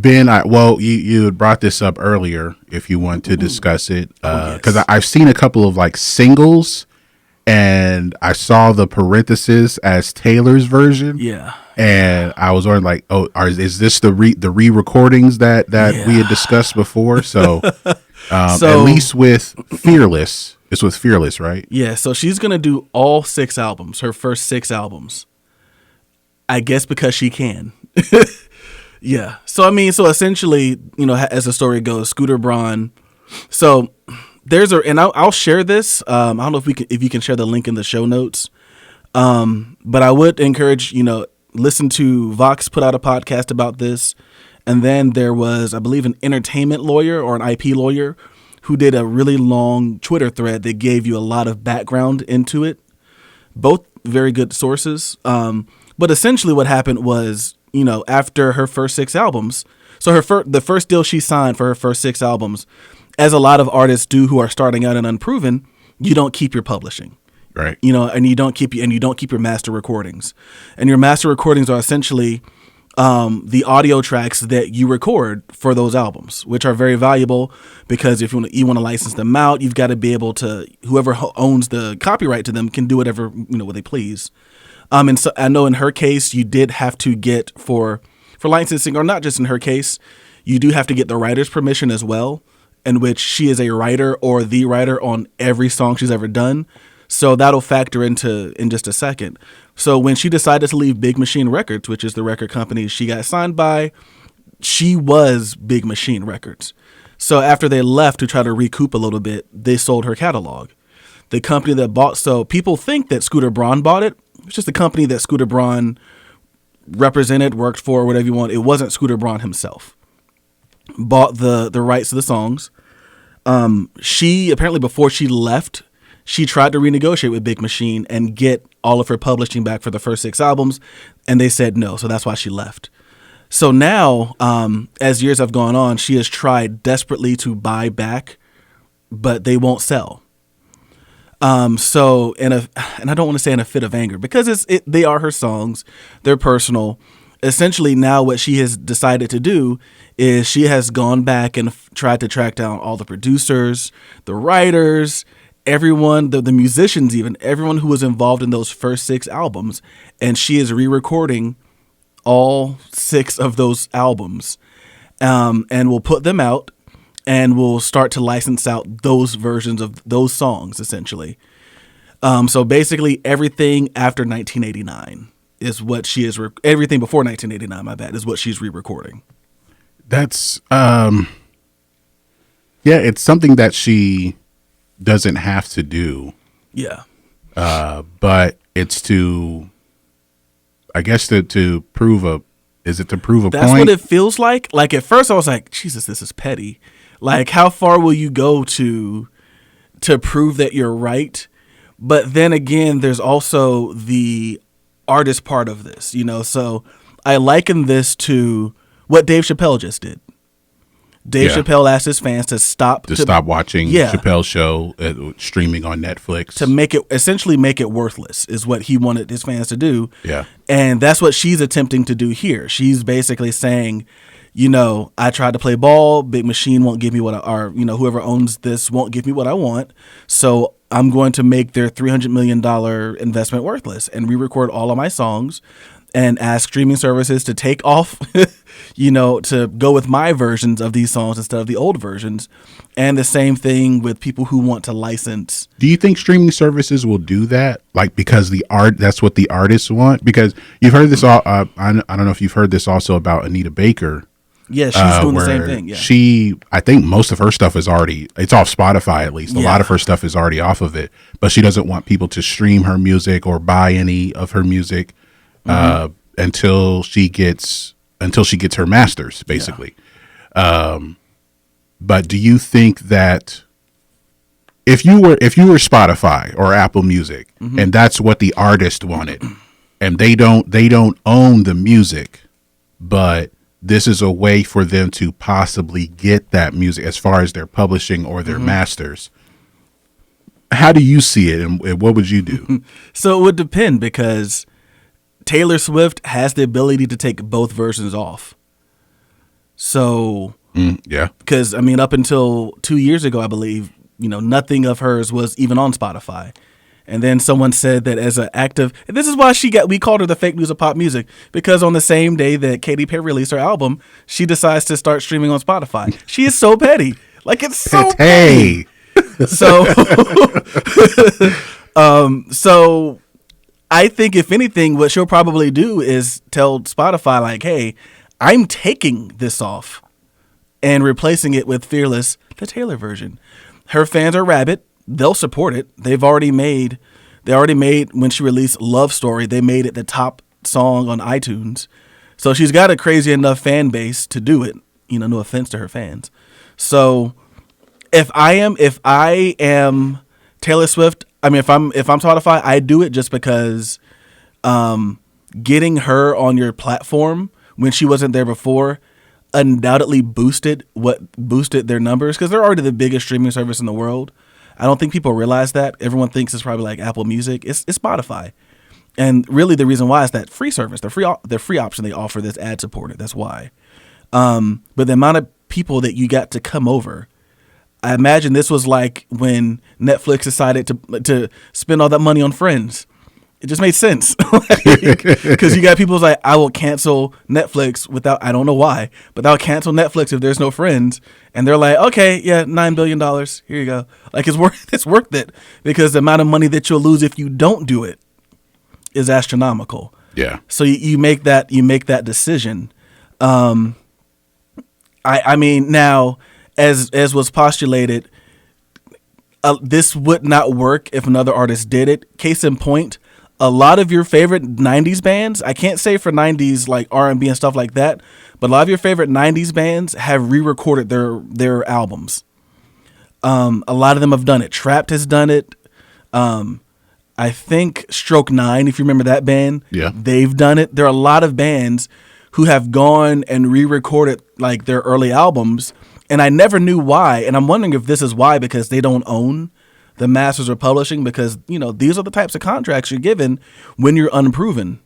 Ben, you had brought this up earlier. If you want to discuss it, because I've seen a couple of like singles, and I saw the parenthesis as Taylor's version. Yeah, and I was wondering, like, is this the re-recordings that we had discussed before? So, at least with Fearless, it's with Fearless, right? Yeah. So she's gonna do all 6 albums, her first 6 albums. I guess because she can. Yeah. So I mean, so essentially, as the story goes, Scooter Braun. So and I'll share this. I don't know if you can share the link in the show notes. But I would encourage, listen to Vox put out a podcast about this. And then there was, I believe, an entertainment lawyer or an IP lawyer who did a really long Twitter thread that gave you a lot of background into it. Both very good sources. But essentially what happened was, after her first 6 albums, so the first deal she signed for her first 6 albums, as a lot of artists do who are starting out and unproven, you don't keep your publishing. Right. And you don't keep your master recordings. And your master recordings are essentially the audio tracks that you record for those albums, which are very valuable because if you want to license them out, you've got to be able to, whoever owns the copyright to them can do whatever, what they please. And so I know in her case, you did have to get for licensing, or not just in her case, you do have to get the writer's permission as well, in which she is a writer or the writer on every song she's ever done. So that'll factor in just a second. So when she decided to leave Big Machine Records, which is the record company she got signed by, she was Big Machine Records. So after they left to try to recoup a little bit, they sold her catalog. The company that bought, so people think that Scooter Braun bought it. It's just the company that Scooter Braun represented, worked for, whatever you want. It wasn't Scooter Braun himself. Bought the rights to the songs. She apparently, before she left, she tried to renegotiate with Big Machine and get all of her publishing back for the first 6 albums, and they said no, so that's why she left. So now, as years have gone on, she has tried desperately to buy back, but they won't sell. So and I don't want to say in a fit of anger because they are her songs, they're personal. Essentially, now what she has decided to do is she has gone back and tried to track down all the producers, the writers, everyone, the musicians, even everyone who was involved in those first 6 albums, and she is re-recording all 6 of those albums, and will put them out, and will start to license out those versions of those songs, essentially. So basically, everything after 1989 is what she is. Everything before 1989, my bad, is what she's re-recording. That's it's something that she doesn't have to do. Yeah. But it's to, I guess, to prove a point? That's what it feels like. Like at first I was like, Jesus, this is petty. Like how far will you go to prove that you're right? But then again, there's also the artist part of this, so I liken this to what Dave Chappelle just did. Dave Chappelle asked his fans to stop watching Chappelle's show streaming on Netflix, to essentially make it worthless is what he wanted his fans to do. Yeah. And that's what she's attempting to do here. She's basically saying, I tried to play ball. Big Machine won't give me whoever owns this won't give me what I want. So I'm going to make their $300 million investment worthless and re-record all of my songs and ask streaming services to take off, to go with my versions of these songs instead of the old versions. And the same thing with people who want to license. Do you think streaming services will do that? Like, because that's what the artists want? Because you've heard this all, I don't know if you've heard this also about Anita Baker. Yeah, she's doing the same thing. Yeah. I think most of her stuff it's off Spotify at least. A lot of her stuff is already off of it, but she doesn't want people to stream her music or buy any of her music until she gets her masters, basically. Yeah. But do you think that if you were Spotify or Apple Music and that's what the artist wanted, and they don't own the music, but this is a way for them to possibly get that music as far as their publishing or their masters. How do you see it, and what would you do? So it would depend, because Taylor Swift has the ability to take both versions off. So Yeah. because I mean, up until 2 years ago, I believe, nothing of hers was even on Spotify. And then someone said that as an active, and this is why we called her the fake news of pop music, because on the same day that Katy Perry released her album, she decides to start streaming on Spotify. She is so petty. Like, it's so petty. So, so I think if anything, what she'll probably do is tell Spotify, like, hey, I'm taking this off and replacing it with Fearless, the Taylor version. Her fans are rabid. They'll support it. They already made when she released Love Story, they made it the top song on iTunes. So she's got a crazy enough fan base to do it. No offense to her fans. So if I am Taylor Swift, I mean, if I'm Spotify, I do it just because getting her on your platform when she wasn't there before undoubtedly boosted their numbers, because they're already the biggest streaming service in the world. I don't think people realize that. Everyone thinks it's probably like Apple Music. It's Spotify. And really the reason why is that free service, the free option they offer that's ad supported. That's why. But the amount of people that you got to come over, I imagine this was like when Netflix decided to spend all that money on Friends. It just made sense, because you got people who's like, I will cancel Netflix without, I don't know why, but I'll cancel Netflix if there's no Friends. And they're like, okay, yeah, $9 billion. Here you go. Like, it's worth it, because the amount of money that you'll lose if you don't do it is astronomical. Yeah. So you make that decision. I mean, now, as was postulated, this would not work if another artist did it. Case in point, a lot of your favorite 90s bands, I can't say for 90s like R&B and stuff like that, but a lot of your favorite 90s bands have re-recorded their albums. A lot of them have done it. Trapt has done it. I think Stroke 9, if you remember that band, yeah, they've done it. There are a lot of bands who have gone and re-recorded like their early albums, and I never knew why. And I'm wondering if this is why, because they don't own the masters of publishing, because these are the types of contracts you're given when you're unproven.